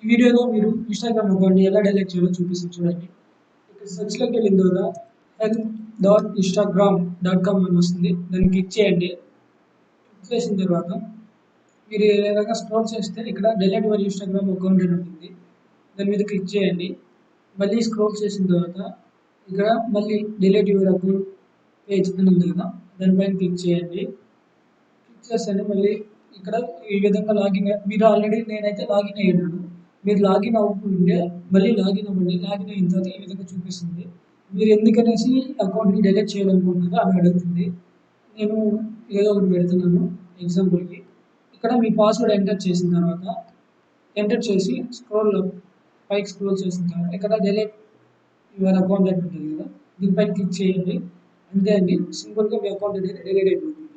వీడియోలో మీరు ఇన్‌స్టాగ్రామ్ అకౌంట్‌ని ఎలా డెలీట్ చేయాలో చూపిస్తాను చూడండి. ఇక్కడ సెర్చ్‌లోకి వెళ్ళిన తర్వాత help.instagram.com అని వస్తుంది. దాన్ని క్లిక్ చేయండి. క్లిక్ చేసిన తర్వాత మీరు ఏదైనా స్క్రోల్ చేస్తే ఇక్కడ డిలీట్ యువర్ ఇన్‌స్టాగ్రామ్ అకౌంట్ అని ఉంటుంది. దాని మీద క్లిక్ చేయండి. మళ్ళీ స్క్రోల్ చేసిన తర్వాత ఇక్కడ మళ్ళీ డిలీట్ యువర్ అకౌంట్ పేజ్ అని ఉంది కదా! దానిపైన క్లిక్ చేయండి. క్లిక్ చేస్తేనే మళ్ళీ ఇక్కడ ఈ విధంగా మీరు ఆల్రెడీ నేనైతే లాగిన్ అయ్యి ఉన్నాను. మీరు లాగిన్ అవ్వకుంటే మళ్ళీ లాగిన్ అవ్వండి. లాగిన్ అయిన తర్వాత ఈ విధంగా చూపిస్తుంది. మీరు ఎందుకనేసి అకౌంట్‌ని డిలీట్ చేయాలనుకుంటున్నారో అని అడుగుతుంది. నేను ఏదో ఒకటి పెడుతున్నాను ఎగ్జాంపుల్‌కి. ఇక్కడ మీ పాస్వర్డ్ ఎంటర్ చేసిన తర్వాత ఎంటర్ చేసి పైకి స్క్రోల్ చేసిన తర్వాత ఇక్కడ డిలీట్ యువర్ అకౌంట్ అని ఉంటుంది కదా! దీనిపైన క్లిక్ చేయండి. అంతే అండి. సింపుల్‌గా మీ అకౌంట్ అనేది డిలీట్ అయిపోతుంది.